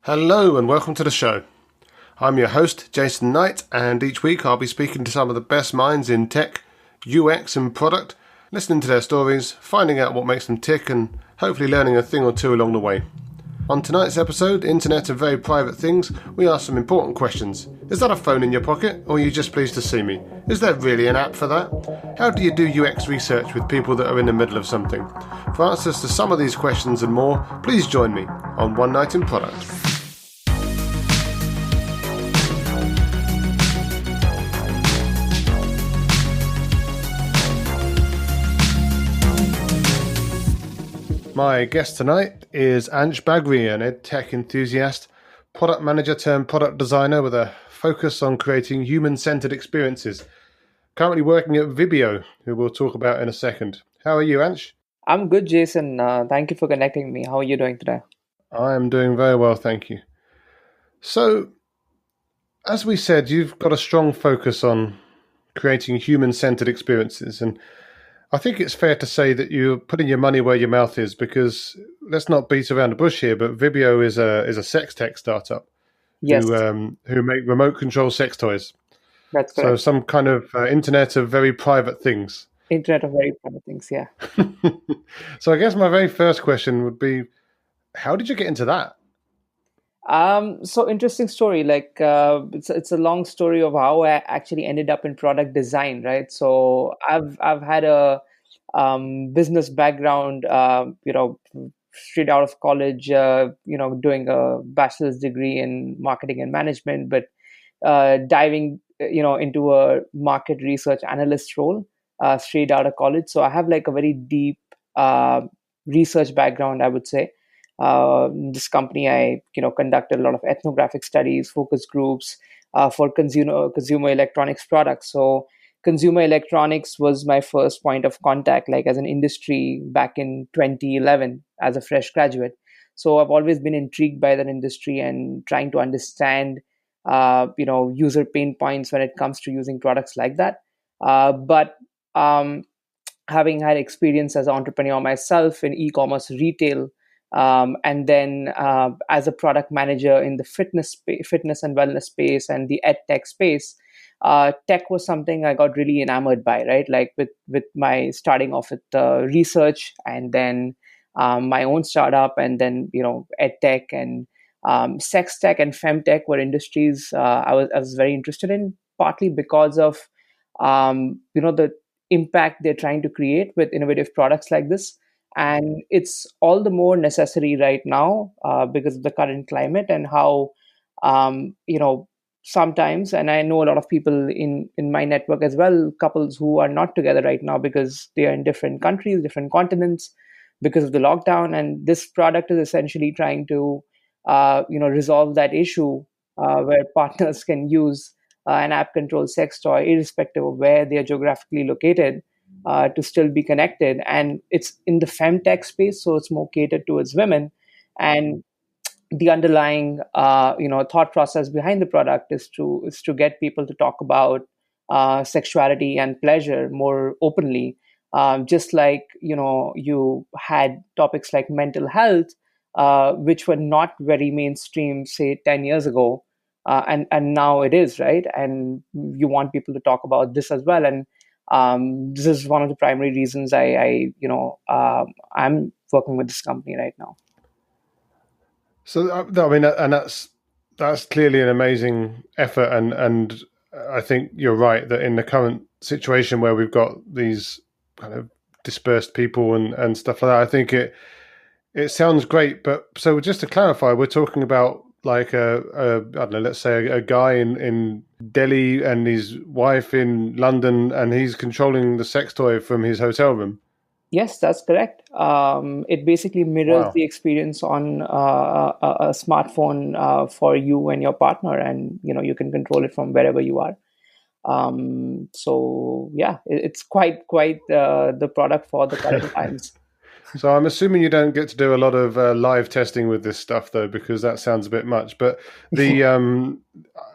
Hello and welcome to the show. I'm your host, Jason Knight, and each week I'll be speaking to some of the best minds in tech, UX and product, listening to their stories, finding out what makes them tick, and hopefully learning a thing or two along the way. On tonight's episode, Internet of Very Private Things, we ask some important questions. Is that a phone in your pocket, or are you just pleased to see me? Is there really an app for that? How do you do UX research with people that are in the middle of something? For answers to some of these questions and more, please join me on One Night in Product. My guest tonight is Ansh Bagri, an ed tech enthusiast, product manager turned product designer with a focus on creating human-centered experiences. Currently working at Vibio, who we'll talk about in a second. How are you, Ansh? I'm good, Jason. Thank you for connecting me. How are you doing today? I am doing very well, thank you. So, as we said, you've got a strong focus on creating human-centered experiences, and I think it's fair to say that you're putting your money where your mouth is, because let's not beat around the bush here, but Vibio is a sextech startup Yes, who make remote control sex toys. that's So correct. some kind of internet of very private things. Internet of very private things, yeah. So I guess my very first question would be, how did you get into that? So interesting story. It's a long story of how I actually ended up in product design, right? So I've had a business background, straight out of college, doing a bachelor's degree in marketing and management, but diving, into a market research analyst role straight out of college. So I have like a very deep uh, research background, I would say. This company, I conducted a lot of ethnographic studies, focus groups for consumer electronics products. So consumer electronics was my first point of contact, like as an industry back in 2011 as a fresh graduate. So I've always been intrigued by that industry and trying to understand, user pain points when it comes to using products like that. But having had experience as an entrepreneur myself in e-commerce retail, and then as a product manager in the fitness and wellness space and the ed tech space, tech was something I got really enamored by, right? Like with my starting off with research, and then my own startup, and then ed tech and sex tech and femtech were industries I was very interested in, partly because of the impact they're trying to create with innovative products like this. And it's all the more necessary right now because of the current climate and how um, you know sometimes, and I know a lot of people in my network as well, couples who are not together right now because they are in different countries, different continents, because of the lockdown. And this product is essentially trying to resolve that issue, where partners can use an app controlled sex toy irrespective of where they are geographically located, to still be connected. And it's in the femtech space, so it's more catered towards women. And the underlying thought process behind the product is to get people to talk about sexuality and pleasure more openly, just like you had topics like mental health, which were not very mainstream say 10 years ago, and now it is, right? And you want people to talk about this as well. And this is one of the primary reasons I'm working with this company right now. So I mean, and that's clearly an amazing effort, and I think you're right that in the current situation where we've got these kind of dispersed people and stuff like that, I think it sounds great. But so just to clarify, we're talking about like a I don't know, let's say a guy in Delhi and his wife in London, and he's controlling the sex toy from his hotel room. Yes, that's correct. It basically mirrors Wow. the experience on a smartphone for you and your partner, and you can control it from wherever you are. So yeah, it's quite the product for the current times. So I'm assuming you don't get to do a lot of live testing with this stuff, though, because that sounds a bit much. But the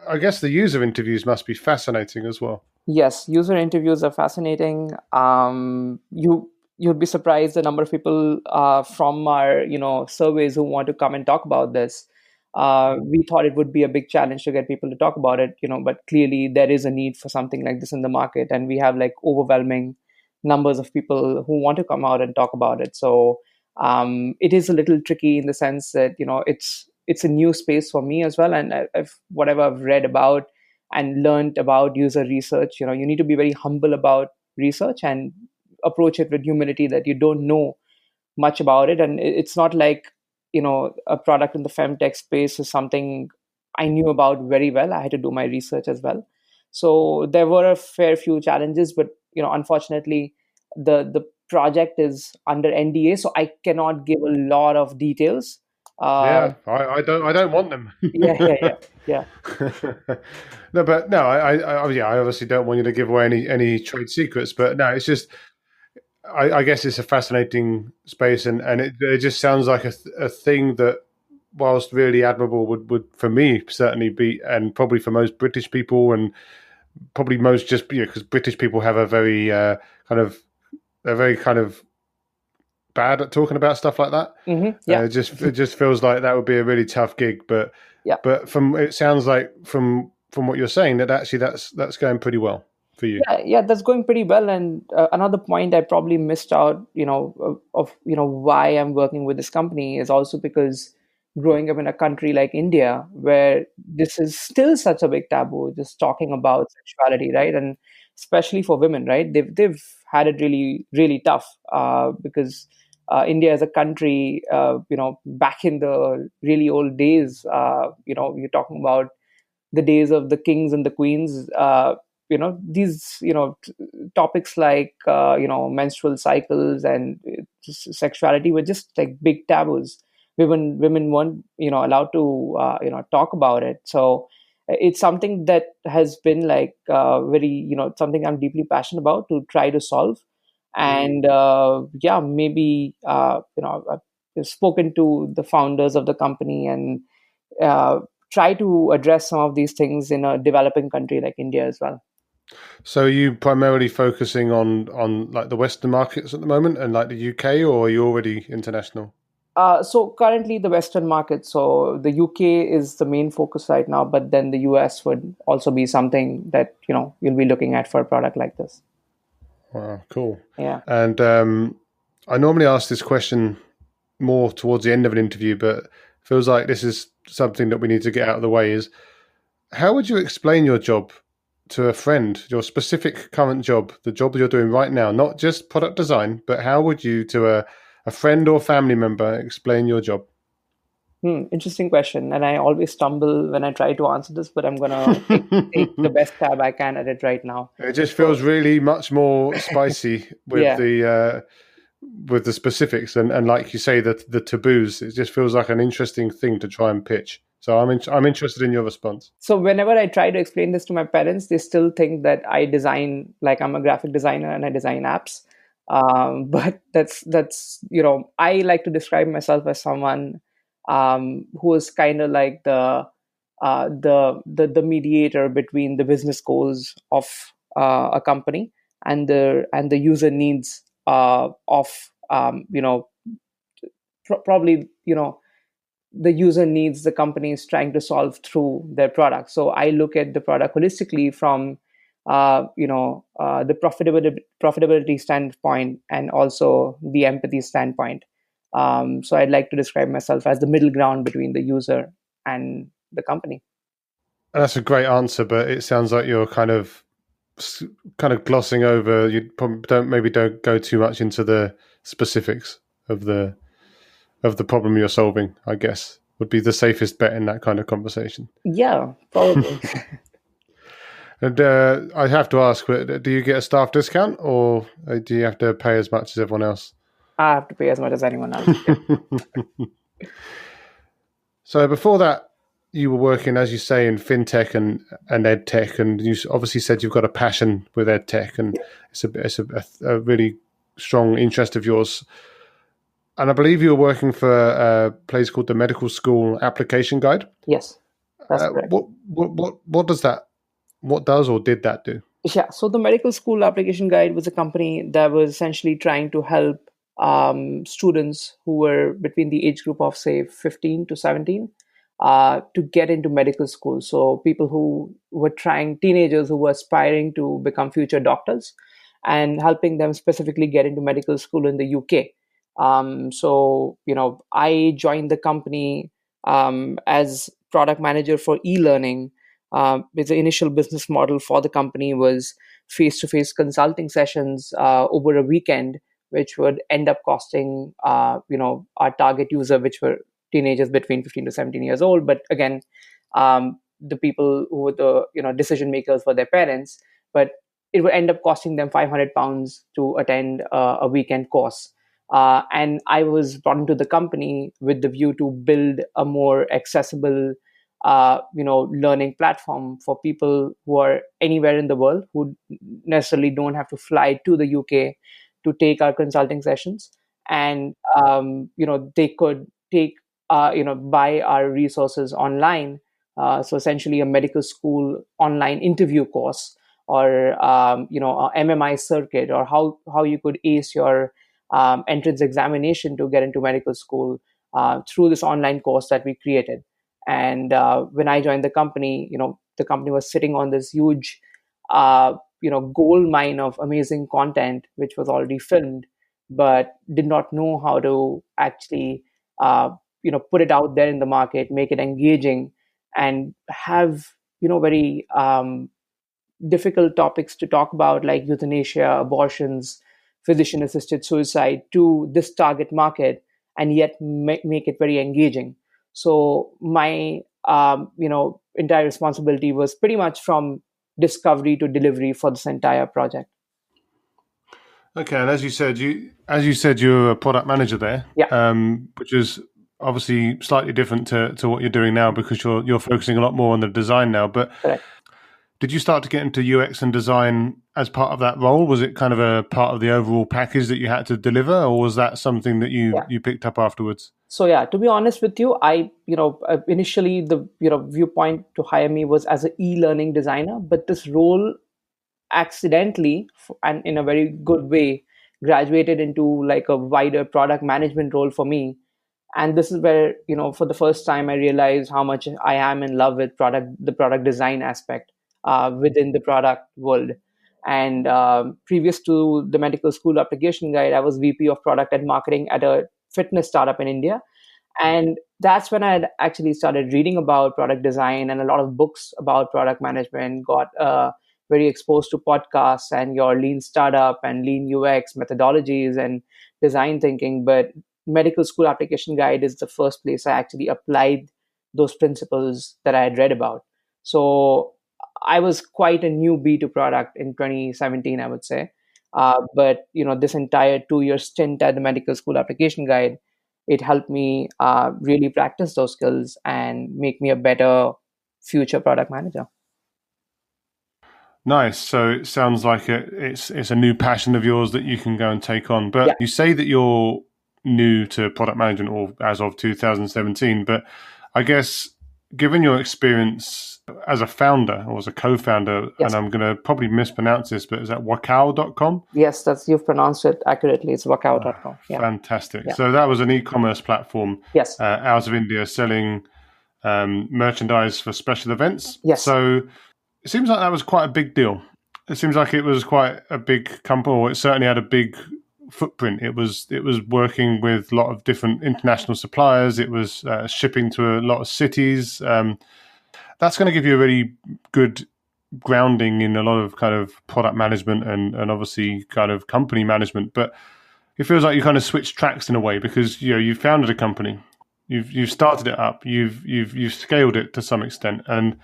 I guess the user interviews must be fascinating as well. Yes, user interviews are fascinating. You'd be surprised the number of people from our surveys who want to come and talk about this. We thought it would be a big challenge to get people to talk about it, but clearly there is a need for something like this in the market, and we have like overwhelming numbers of people who want to come out and talk about it. So it is a little tricky in the sense that it's a new space for me as well, and whatever I've read about and learned about user research, you need to be very humble about research and approach it with humility, that you don't know much about it. And it's not like a product in the femtech space is something I knew about very well. I had to do my research as well. So there were a fair few challenges, but unfortunately the project is under NDA, so I cannot give a lot of details. Yeah, I don't want them. Yeah. No, but no, I obviously don't want you to give away any trade secrets. But no, it's just I guess it's a fascinating space, and it just sounds like a thing that, whilst really admirable, would for me certainly be, and probably for most British people, and probably most just because British people have a very they're very kind of bad at talking about stuff like that. Yeah. It just feels like that would be a really tough gig. But Yeah. but it sounds like from what you're saying that actually that's going pretty well for you. Yeah, that's going pretty well. And another point I probably missed out, of why I'm working with this company is also because growing up in a country like India, where this is still such a big taboo, just talking about sexuality, right? And especially for women, right? They've had it really really tough, because India as a country, back in the really old days, you're talking about the days of the kings and the queens. These topics like menstrual cycles and sexuality were just like big taboos. Women weren't allowed to talk about it. So it's something that has been like very something I'm deeply passionate about to try to solve. And yeah, maybe I've spoken to the founders of the company and uh, try to address some of these things in a developing country like India as well. So are you primarily focusing on like the Western markets at the moment and like the UK, or are you already international? So currently the Western market, so the UK is the main focus right now, but then the US would also be something that you'll be looking at for a product like this. Wow, cool. Yeah. And I normally ask this question more towards the end of an interview, but feels like this is something that we need to get out of the way. Is how would you explain your job to a friend, your specific current job, the job that you're doing right now, not just product design, but how would you, to a friend or family member, explain your job? Interesting question. And I always stumble when I try to answer this, but I'm going to take the best tab I can at it right now. It just feels really much more spicy with Yeah. the specifics and like you say, the taboos. It just feels like an interesting thing to try and pitch. So I'm interested in your response. So whenever I try to explain this to my parents, they still think that I design, like I'm a graphic designer and I design apps. But that's I like to describe myself as someone who is kind of like the mediator between the business goals of a company and the user needs of probably the user needs the company is trying to solve through their product. So I look at the product holistically from the profitability standpoint and also the empathy standpoint. So I'd like to describe myself as the middle ground between the user and the company. And that's a great answer, but it sounds like you're kind of glossing over. You probably don't go too much into the specifics of the problem you're solving, I guess, would be the safest bet in that kind of conversation. Yeah, probably. And I have to ask, do you get a staff discount, or do you have to pay as much as everyone else? I have to pay as much as anyone else. Yeah. So before that, you were working, as you say, in fintech and ed tech, and you obviously said you've got a passion with ed tech, and it's a really strong interest of yours. And I believe you were working for a place called the Medical School Application Guide. Yes, that's correct. What does that? What does or did that do? Yeah, so the Medical School Application Guide was a company that was essentially trying to help students who were between the age group of say 15 to 17 to get into medical school. So people who were teenagers who were aspiring to become future doctors, and helping them specifically get into medical school in the UK. So, I joined the company as product manager for e-learning. With the initial business model for the company was face-to-face consulting sessions over a weekend, which would end up costing, our target user, which were teenagers between 15 to 17 years old. But again, the people who were the decision makers were their parents. But it would end up costing them £500 to attend a weekend course. And I was brought into the company with the view to build a more accessible, learning platform for people who are anywhere in the world, who necessarily don't have to fly to the UK to take our consulting sessions. And they could buy our resources online. So essentially, a medical school online interview course, or a MMI circuit, or how you could ace your entrance examination to get into medical school through this online course that we created. And when I joined the company, the company was sitting on this huge, gold mine of amazing content, which was already filmed, but did not know how to actually, put it out there in the market, make it engaging, and have, very difficult topics to talk about, like euthanasia, abortions, physician assisted suicide, to this target market, and yet make it very engaging. So my entire responsibility was pretty much from discovery to delivery for this entire project. Okay, and as you said, you're a product manager there, Yeah. Which is obviously slightly different to what you're doing now, because you're focusing a lot more on the design now. But Correct. did you start to get into UX and design as part of that role? Was it kind of a part of the overall package that you had to deliver, or was that something that you picked up afterwards? So yeah, to be honest with you, I initially the viewpoint to hire me was as an e-learning designer, but this role accidentally, and in a very good way, graduated into like a wider product management role for me. And this is where, for the first time, I realized how much I am in love with the product design aspect within the product world. And previous to the medical school application guide, I was VP of product and marketing at a fitness startup in India. And that's when I had actually started reading about product design and a lot of books about product management, got very exposed to podcasts and your lean startup and lean UX methodologies and design thinking. But medical school application guide is the first place I actually applied those principles that I had read about. So I was quite a newbie to product in 2017, I would say. But this entire 2 year stint at the medical school application guide, it helped me really practice those skills and make me a better future product manager. Nice. So it sounds like it's a new passion of yours that you can go and take on. But Yeah. you say that you're new to product management, or as of 2017. But I guess, given your experience as a founder or as a co-founder, Yes. and I'm going to probably mispronounce this, but is that Wacao.com? Yes, you've pronounced it accurately. It's Wacao.com. Yeah. Fantastic. Yeah. So that was an e-commerce platform Yes. out of India, selling merchandise for special events. Yes. So it seems like that was quite a big deal. It seems like it was quite a big company, or it certainly had a big footprint. It was working with a lot of different international suppliers. It was shipping to a lot of cities. That's going to give you a really good grounding in a lot of kind of product management and obviously kind of company management. But it feels like you kind of switched tracks in a way, because you founded a company, you've started it up, you've scaled it to some extent. And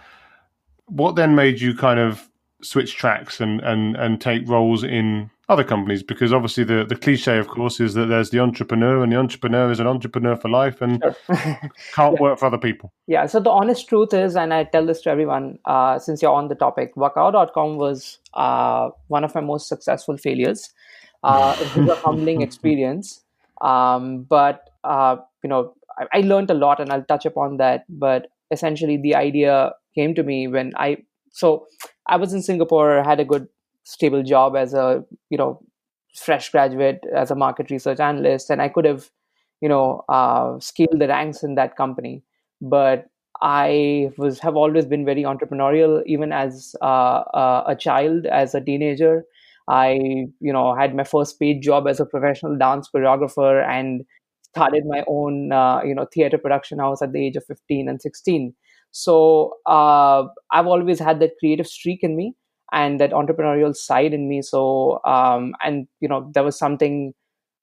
what then made you kind of switch tracks and take roles in other companies? Because obviously the cliche, of course, is that there's the entrepreneur, and the entrepreneur is an entrepreneur for life and can't work for other people. Yeah. So the honest truth is, and I tell this to everyone, since you're on the topic, Wacao.com was one of my most successful failures. It was a humbling experience. But I learned a lot, and I'll touch upon that. But essentially, the idea came to me when I was in Singapore, had a good stable job as a fresh graduate as a market research analyst, and I could have scaled the ranks in that company. But have always been very entrepreneurial, even as a child, as a teenager. I, had my first paid job as a professional dance choreographer and started my own, theater production house at the age of 15 and 16. So I've always had that creative streak in me and that entrepreneurial side in me. So, and, there was something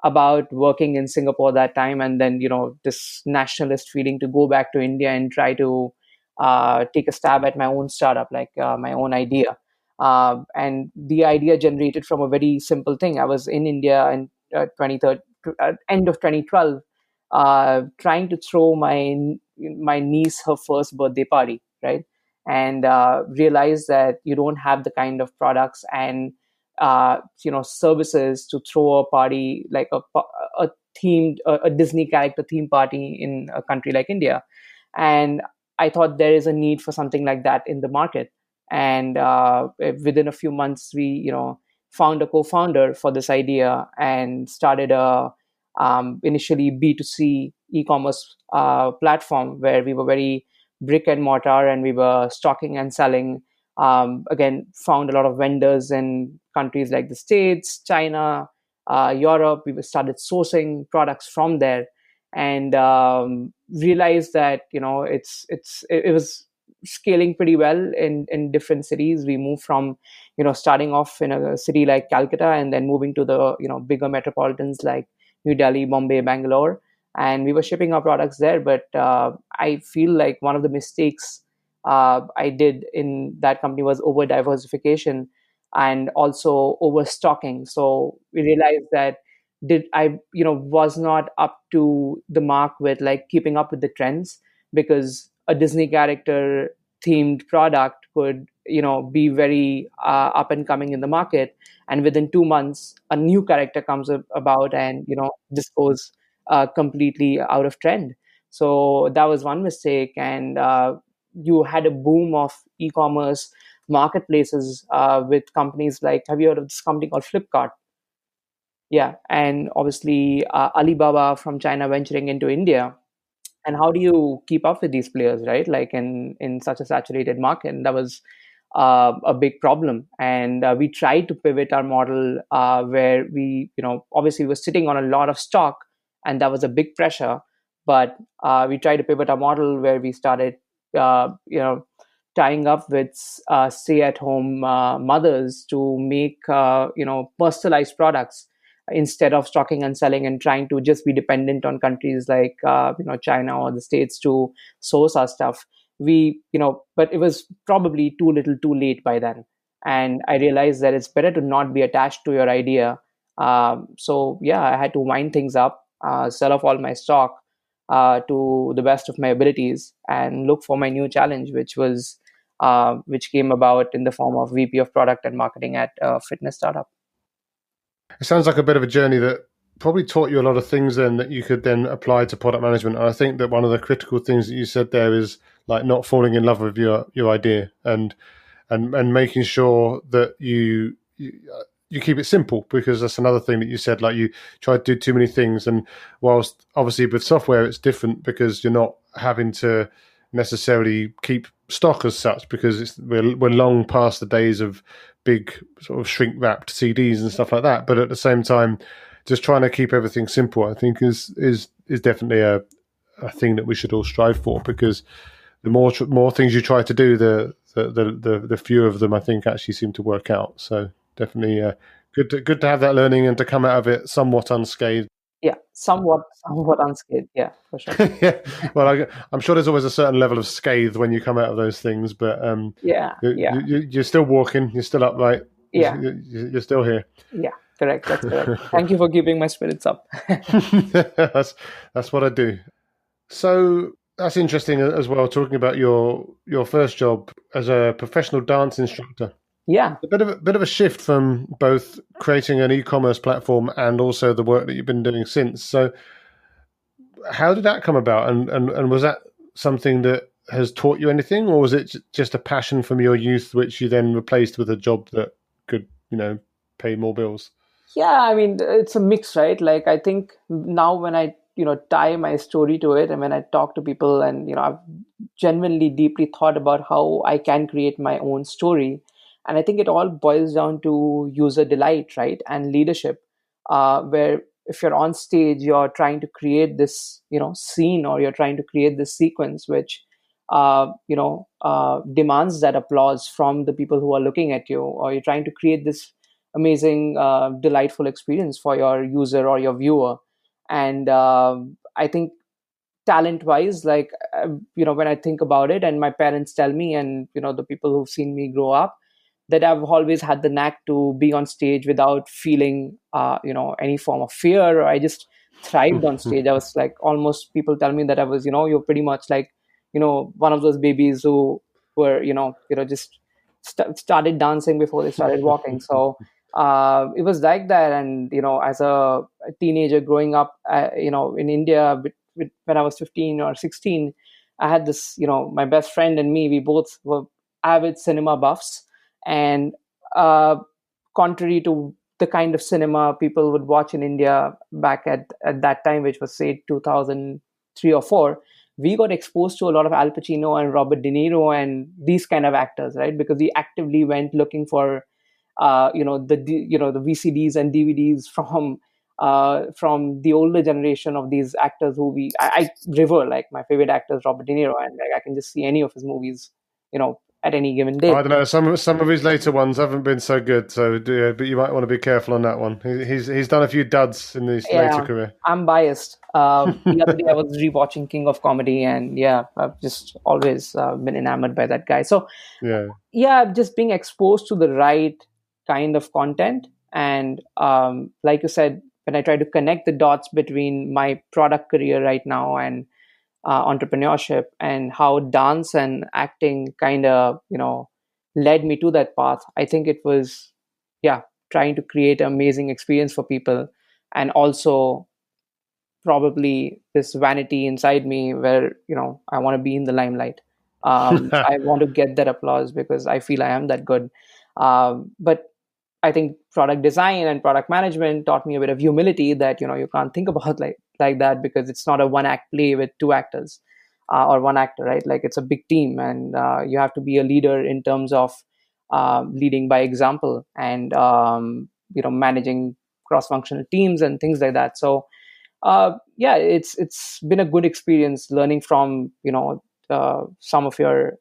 about working in Singapore that time, and then this nationalist feeling to go back to India and try to take a stab at my own startup, like my own idea. And the idea generated from a very simple thing. I was in India in 23rd, end of 2012, trying to throw my niece her first birthday party, right? And realized that you don't have the kind of products and services to throw a party like a themed a Disney character theme party in a country like India. And I thought there is a need for something like that in the market. And within a few months, we found a co-founder for this idea and started a initially B2C e-commerce platform where we were very brick and mortar, and we were stocking and selling. Again, found a lot of vendors in countries like the States, China, Europe. We started sourcing products from there, and realized that it was scaling pretty well in different cities. We moved from starting off in a city like Calcutta and then moving to the bigger metropolitans like New Delhi, Bombay, Bangalore, and we were shipping our products there. But I feel like one of the mistakes I did in that company was over diversification and also overstocking. So we realized that did I was not up to the mark with like keeping up with the trends, because a Disney character themed product could be very up and coming in the market, and within 2 months a new character comes about, and this goes completely out of trend. So that was one mistake. And you had a boom of e-commerce marketplaces with companies like, have you heard of this company called Flipkart? Yeah, and obviously Alibaba from China venturing into India. And how do you keep up with these players, right? Like in such a saturated market, and that was a big problem. And we tried to pivot our model where we, obviously we were sitting on a lot of stock, and that was a big pressure. But we tried to pivot our model where we started, tying up with stay-at-home mothers to make, personalized products instead of stocking and selling and trying to just be dependent on countries like China or the States to source our stuff. But it was probably too little too late by then, and I realized that it's better to not be attached to your idea. So yeah, I had to wind things up, sell off all my stock to the best of my abilities, and look for my new challenge, which came about in the form of VP of product and marketing at a fitness startup. It sounds like a bit of a journey that probably taught you a lot of things then that you could then apply to product management. And I think that one of the critical things that you said there is like not falling in love with your idea and making sure that you keep it simple, because that's another thing that you said, like you try to do too many things. And whilst obviously with software it's different because you're not having to necessarily keep stock as such, because we're long past the days of big sort of shrink wrapped CDs and stuff like that. But at the same time, just trying to keep everything simple, I think is definitely a thing that we should all strive for, because the more things you try to do, the fewer of them I think actually seem to work out. So definitely good to have that learning and to come out of it somewhat unscathed. Yeah, somewhat unscathed. Yeah, for sure. Yeah, well, I'm sure there's always a certain level of scathe when you come out of those things, but yeah. you're still walking, you're still upright. Yeah, you're still here. Yeah, correct. That's correct. Thank you for keeping my spirits up. That's what I do. So that's interesting as well. Talking about your first job as a professional dance instructor. Yeah, A bit of a shift from both creating an e-commerce platform and also the work that you've been doing since. So, how did that come about? And was that something that has taught you anything, or was it just a passion from your youth, which you then replaced with a job that could, pay more bills? yeah. I mean, it's a mix, right? Like I think now when I tie my story to it, and when I talk to people, and I've genuinely deeply thought about how I can create my own story. And I think it all boils down to user delight, right? And leadership, where if you're on stage, you're trying to create this, scene, or you're trying to create this sequence, which, demands that applause from the people who are looking at you, or you're trying to create this amazing, delightful experience for your user or your viewer. And I think talent wise, like, when I think about it, and my parents tell me, and the people who've seen me grow up, that I've always had the knack to be on stage without feeling any form of fear. Or I just thrived on stage. I was like, almost, people tell me that I was, you're pretty much like, one of those babies who were, just started dancing before they started walking. So it was like that. And as a teenager growing up, in India, when I was 15 or 16, I had this, my best friend and me, we both were avid cinema buffs. And contrary to the kind of cinema people would watch in India back at that time, which was, say, 2003 or 4, we got exposed to a lot of Al Pacino and Robert De Niro and these kind of actors, right? Because we actively went looking for the VCDs and DVDs from the older generation of these actors who I revere. Like, my favorite actor is Robert De Niro, and like, I can just see any of his movies, at any given day. I don't know. Some of his later ones haven't been so good. So, yeah, but you might want to be careful on that one. He's done a few duds in his later career. I'm biased. The other day I was rewatching King of Comedy, and I've just always been enamored by that guy. So just being exposed to the right kind of content, and like you said, when I try to connect the dots between my product career right now and entrepreneurship, and how dance and acting kind of led me to that path, I think it was trying to create an amazing experience for people, and also probably this vanity inside me where I want to be in the limelight. I want to get that applause because I feel I am that good. But I think product design and product management taught me a bit of humility, that you can't think about like that, because it's not a one act play with two actors, or one actor, right? Like, it's a big team, and you have to be a leader in terms of leading by example, and managing cross functional teams and things like that. So it's been a good experience learning from some of your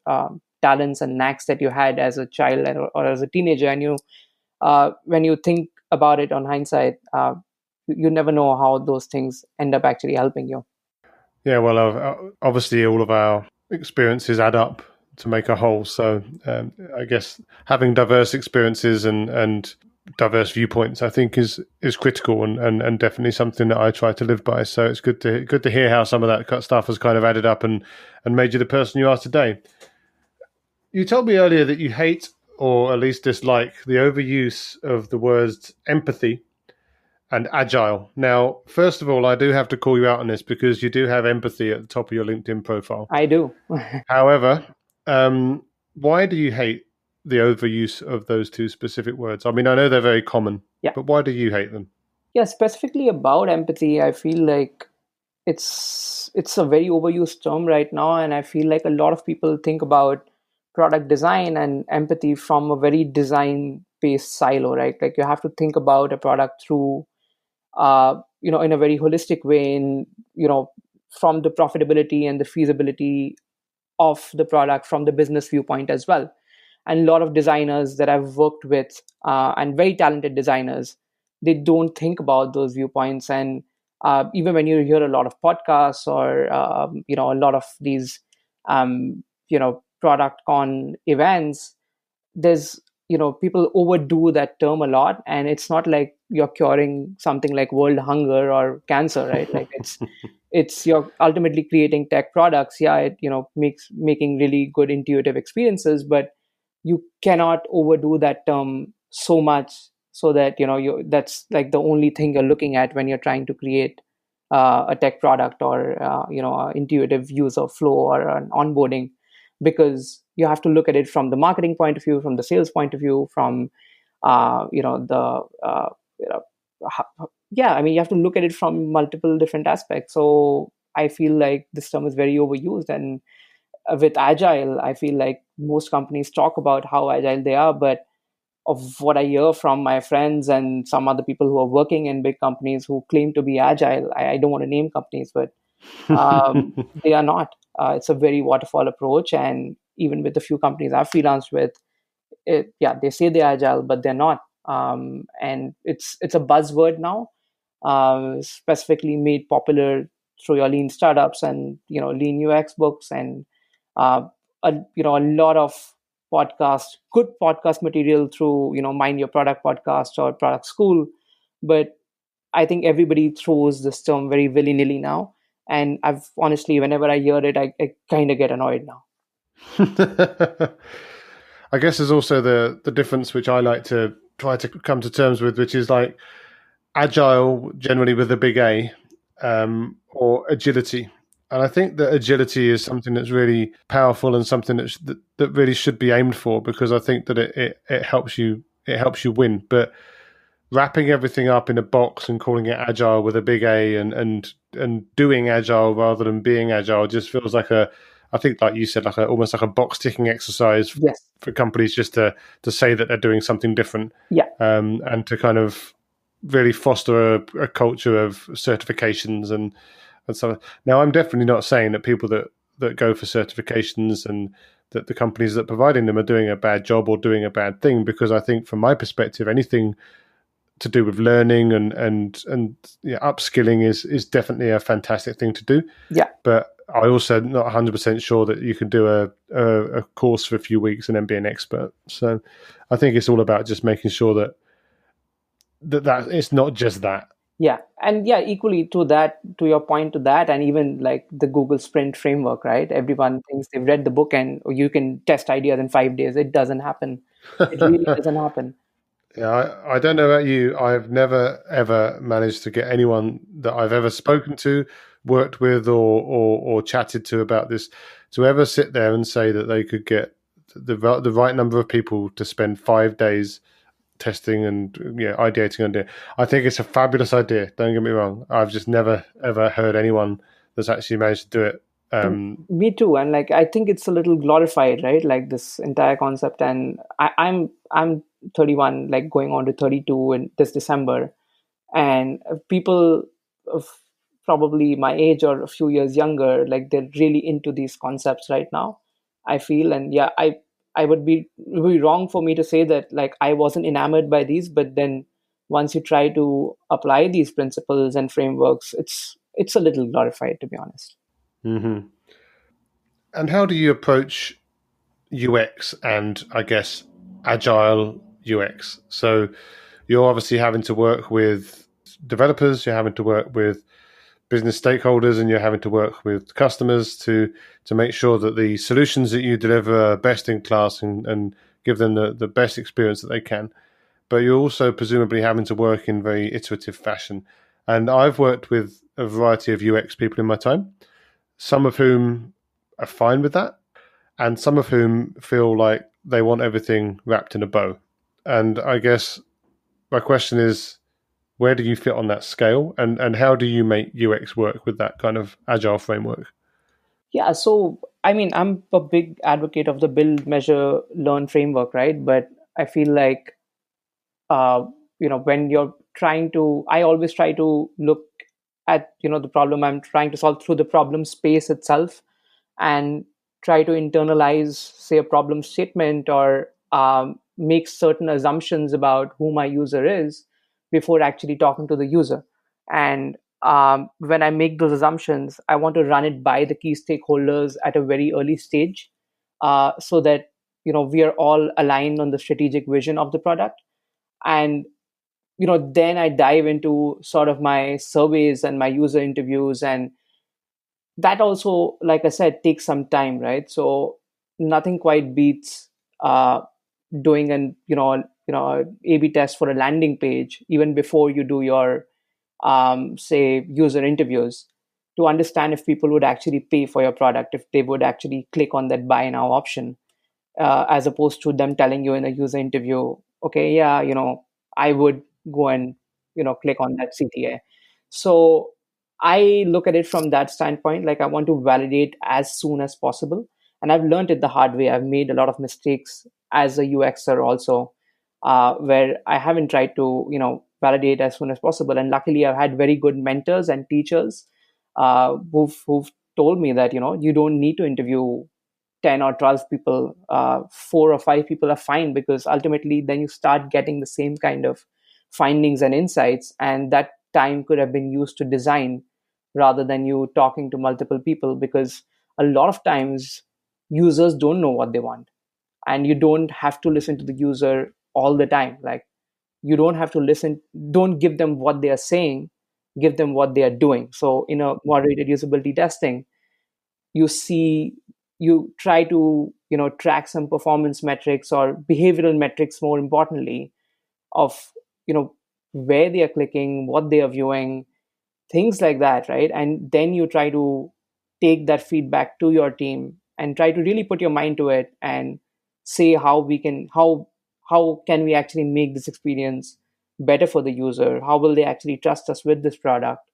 talents and knacks that you had as a child, or as a teenager. And when you think about it on hindsight, you never know how those things end up actually helping you. Yeah, well, obviously all of our experiences add up to make a whole. So I guess having diverse experiences and diverse viewpoints, I think, is critical, and definitely something that I try to live by. So it's good to hear how some of that stuff has kind of added up and made you the person you are today. You told me earlier that you hate, or at least dislike, the overuse of the words empathy and agile. Now, first of all, I do have to call you out on this, because you do have empathy at the top of your LinkedIn profile. I do. However, why do you hate the overuse of those two specific words? I mean, I know they're very common, but why do you hate them? Yeah, specifically about empathy, I feel like it's a very overused term right now, and I feel like a lot of people think about product design and empathy from a very design based silo, right? Like, you have to think about a product through in a very holistic way, in from the profitability and the feasibility of the product from the business viewpoint as well. And a lot of designers that I've worked with, and very talented designers, they don't think about those viewpoints. And even when you hear a lot of podcasts, or a lot of these product con events, there's people overdo that term a lot, and it's not like you're curing something like world hunger or cancer, right? Like, it's you're ultimately creating tech products. It making really good intuitive experiences, but you cannot overdo that term so much, so that that's like the only thing you're looking at when you're trying to create a tech product, or an intuitive user flow, or an onboarding. Because you have to look at it from the marketing point of view, from the sales point of view, from the yeah, I mean, you have to look at it from multiple different aspects. So I feel like this term is very overused. And with agile, I feel like most companies talk about how agile they are, but of what I hear from my friends and some other people who are working in big companies who claim to be agile, I don't want to name companies, but they are not. It's a very waterfall approach. And even with the few companies I've freelanced with, yeah, they say they're agile, but they're not. And it's a buzzword now, specifically made popular through your lean startups and lean UX books and uh, a lot of good podcast material through Mind Your Product podcast or Product School. But I think everybody throws this term very willy nilly now, and I've honestly, whenever I hear it, I kind of get annoyed now. I guess there's also the difference which I like to try to come to terms with, which is like agile generally with a big A, or agility. And I think that agility is something that's really powerful and something that really should be aimed for, because I think that it helps you win. But wrapping everything up in a box and calling it agile with a big A, and doing agile rather than being agile just feels like I think, like you said, like almost like a box ticking exercise Yes. for companies just to say that they're doing something different, Yeah. and to kind of really foster a culture of certifications and stuff. Now, I'm definitely not saying that people that go for certifications and that the companies that are providing them are doing a bad job or doing a bad thing, because I think from my perspective, anything to do with learning and yeah, upskilling is definitely a fantastic thing to do. Yeah. But I also not 100% sure that you can do a course for a few weeks and then be an expert. So I think it's all about just making sure that it's not just that. Yeah. And yeah, equally to that, to your point to that, and even like the Google Sprint framework, right? Everyone thinks they've read the book and you can test ideas in 5 days. It doesn't happen. It really doesn't happen. Yeah, I don't know about you. I've never ever managed to get anyone that I've ever spoken to, worked with, or chatted to about this to ever sit there and say that they could get the right number of people to spend 5 days testing and ideating on it. I think it's a fabulous idea. Don't get me wrong. I've just never ever heard anyone that's actually managed to do it. Me too. And like, I think it's a little glorified, right? Like this entire concept. And I'm 31, like going on to 32 in this December. And people of probably my age or a few years younger, like they're really into these concepts right now, I feel. And yeah, I it would be wrong for me to say that like I wasn't enamored by these, but then once you try to apply these principles and frameworks, it's a little glorified, to be honest. mm-hmm. And how do you approach UX and, I guess, agile UX? So you're obviously having to work with developers, you're having to work with business stakeholders, and you're having to work with customers to make sure that the solutions that you deliver are best in class and give them the best experience that they can. But you're also presumably having to work in very iterative fashion. And I've worked with a variety of UX people in my time, some of whom are fine with that, and some of whom feel like they want everything wrapped in a bow. And I guess my question is, where do you fit on that scale, and how do you make UX work with that kind of agile framework? Yeah, so I mean, I'm a big advocate of the build, measure, learn framework, right? But I feel like uh, when you're trying to, I always try to look at the problem I'm trying to solve through the problem space itself, and try to internalize, say, a problem statement, or make certain assumptions about who my user is before actually talking to the user. And when I make those assumptions, I want to run it by the key stakeholders at a very early stage, so that we are all aligned on the strategic vision of the product. And then I dive into sort of my surveys and my user interviews, and that also, like I said, takes some time, right? So nothing quite beats doing an A/B test for a landing page even before you do your say user interviews, to understand if people would actually pay for your product, if they would actually click on that buy now option, as opposed to them telling you in a user interview, okay, yeah, I would go and click on that CTA. So I look at it from that standpoint, like I want to validate as soon as possible. And I've learned it the hard way. I've made a lot of mistakes as a UXer also, where I haven't tried to, validate as soon as possible. And luckily, I've had very good mentors and teachers who've told me that, you don't need to interview 10 or 12 people. 4 or 5 people are fine, because ultimately then you start getting the same kind of findings and insights, and that time could have been used to design rather than you talking to multiple people, because a lot of times users don't know what they want, and you don't have to listen to the user all the time. Like, you don't have to listen, don't give them what they are saying, give them what they are doing. So in a moderated usability testing, you see, you try to track some performance metrics or behavioral metrics, more importantly, of where they are clicking, what they are viewing, things like that, right? And then you try to take that feedback to your team and try to really put your mind to it and say how can we actually make this experience better for the user? How will they actually trust us with this product?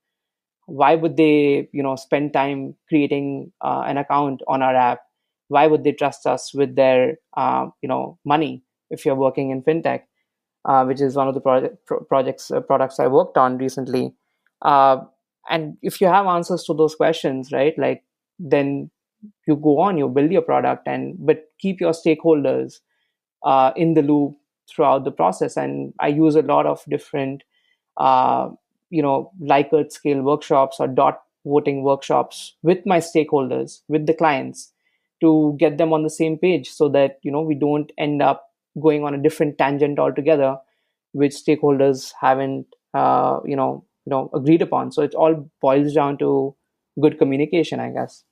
Why would they spend time creating an account on our app? Why would they trust us with their money if you're working in fintech, which is one of the products I worked on recently. uh, and if you have answers to those questions, right, like, then you go on, you build your product, and but keep your stakeholders in the loop throughout the process. And I use a lot of different uh, Likert scale workshops or dot voting workshops with my stakeholders, with the clients, to get them on the same page, so that we don't end up going on a different tangent altogether, which stakeholders haven't agreed upon. So it all boils down to good communication, I guess.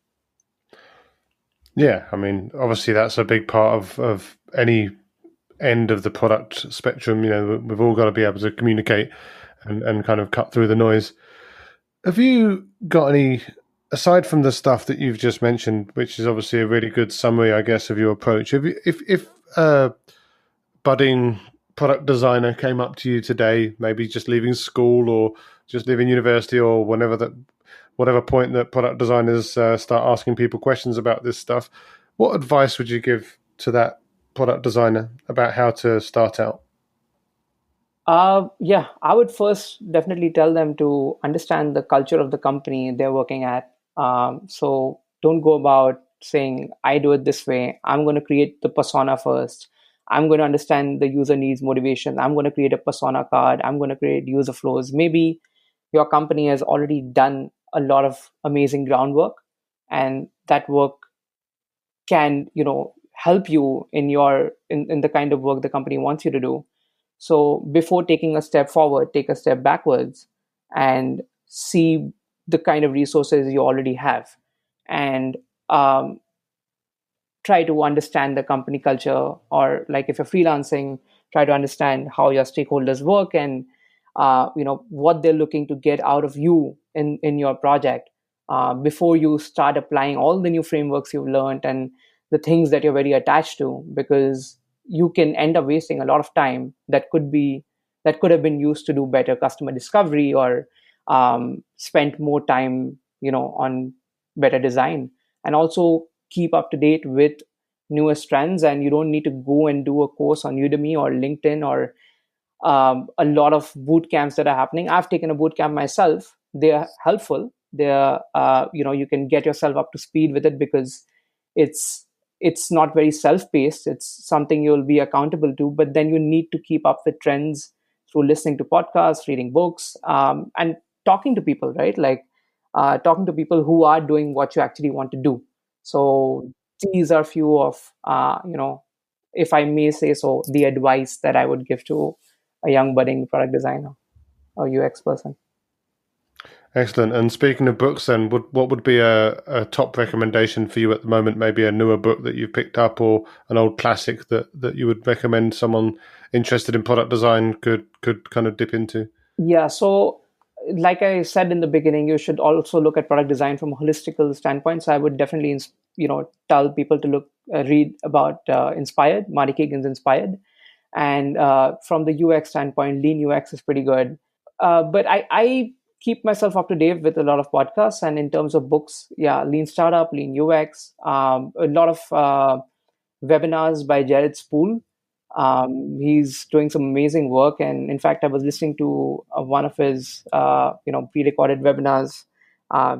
Yeah, I mean, obviously that's a big part of any end of the product spectrum. We've all got to be able to communicate and kind of cut through the noise. Have you got any, aside from the stuff that you've just mentioned, which is obviously a really good summary, I guess, of your approach? Have you, if a budding product designer came up to you today, maybe just leaving school or just leaving university or whatever point that product designers start asking people questions about this stuff, what advice would you give to that product designer about how to start out? Yeah, I would first definitely tell them to understand the culture of the company they're working at. So don't go about saying, I do it this way. I'm going to create the persona first. I'm going to understand the user needs, motivation. I'm going to create a persona card. I'm going to create user flows. Maybe your company has already done a lot of amazing groundwork, and that work can help you in in the kind of work the company wants you to do. So before taking a step forward, take a step backwards and see the kind of resources you already have, and um, try to understand the company culture. Or like, if you're freelancing, try to understand how your stakeholders work, and what they're looking to get out of you in your project, before you start applying all the new frameworks you've learned and the things that you're very attached to, because you can end up wasting a lot of time that could have been used to do better customer discovery, or spent more time on better design. And also keep up to date with newest trends, and you don't need to go and do a course on Udemy or LinkedIn or a lot of boot camps that are happening. I've taken a boot camp myself. They are helpful. They're you can get yourself up to speed with it, because it's it's not very self-paced. It's something you'll be accountable to, but then you need to keep up with trends through listening to podcasts, reading books, and talking to people, right? Like, talking to people who are doing what you actually want to do. So these are few of if I may say so, the advice that I would give to a young budding product designer or UX person. Excellent. And speaking of books, then, what would be a top recommendation for you at the moment? Maybe a newer book that you've picked up, or an old classic that you would recommend someone interested in product design could kind of dip into? Yeah. So, like I said in the beginning, you should also look at product design from a holistical standpoint. So I would definitely, tell people to read about Inspired, Marty Kagan's Inspired. And from the UX standpoint, Lean UX is pretty good. but I keep myself up to date with a lot of podcasts. And in terms of books, yeah, Lean Startup, Lean UX, a lot of webinars by Jared Spool. He's doing some amazing work, and in fact, I was listening to one of his pre-recorded webinars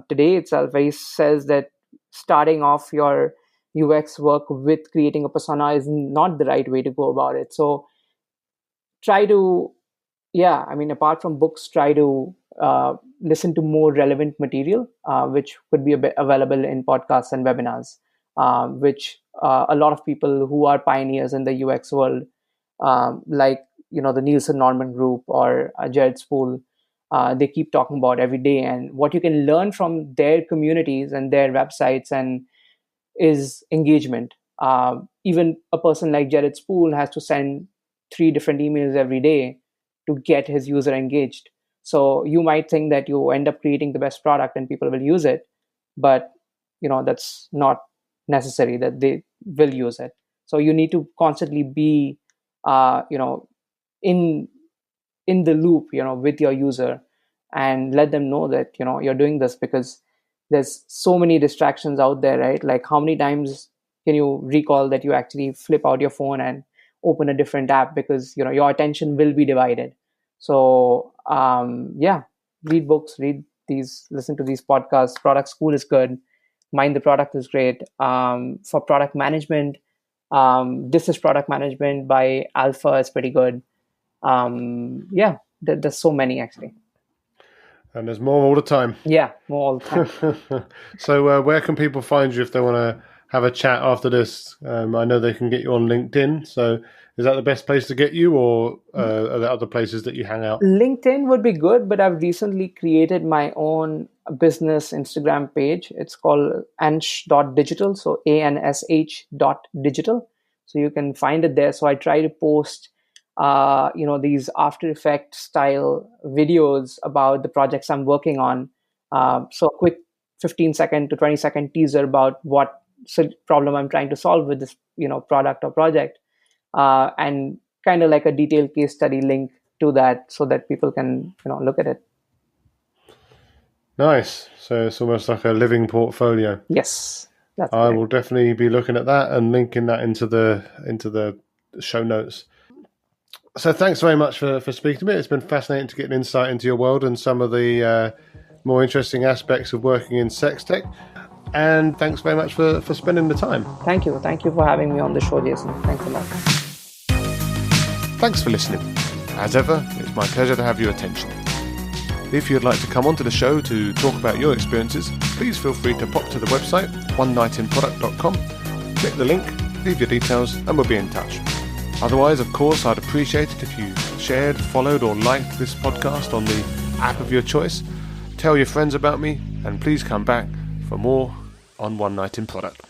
today itself, where he says that starting off your UX work with creating a persona is not the right way to go about it. So try to, yeah, I mean, apart from books, try to listen to more relevant material, which could be available in podcasts and webinars, which a lot of people who are pioneers in the UX world, like the Nielsen Norman Group or Jared Spool, they keep talking about every day. And what you can learn from their communities and their websites and is engagement. Even a person like Jared Spool has to send 3 different emails every day to get his user engaged. So you might think that you end up creating the best product and people will use it, but that's not necessary that they will use it. So you need to constantly be in the loop with your user, and let them know that you're doing this, because there's so many distractions out there, right? Like, how many times can you recall that you actually flip out your phone and open a different app because your attention will be divided? So yeah, read books, listen to these podcasts. Product School is good. Mind the Product is great. For product management, This is Product Management by Alpha is pretty good. Yeah, there's so many actually. And there's more all the time. Yeah, more all the time. So where can people find you if they want to have a chat after this? I know they can get you on LinkedIn. So is that the best place to get you, or are there other places that you hang out? LinkedIn would be good, but I've recently created my own business Instagram page. It's called ansh.digital. So ANSH.digital. So you can find it there. So I try to post these After Effects style videos about the projects I'm working on. So a quick 15-second to 20-second teaser about what problem I'm trying to solve with this product or project, and kind of like a detailed case study link to that, so that people can look at it. Nice. So it's almost like a living portfolio. Yes, that's I will definitely be looking at that and linking that into the show notes. So thanks very much for speaking to me. It's been fascinating to get an insight into your world and some of the more interesting aspects of working in sextech. And thanks very much for spending the time. Thank you. Thank you for having me on the show, Jason. Thanks a lot. Thanks for listening. As ever, it's my pleasure to have your attention. If you'd like to come onto the show to talk about your experiences, please feel free to pop to the website, onenightinproduct.com, click the link, leave your details, and we'll be in touch. Otherwise, of course, I'd appreciate it if you shared, followed, or liked this podcast on the app of your choice. Tell your friends about me, and please come back for more on One Night in Product.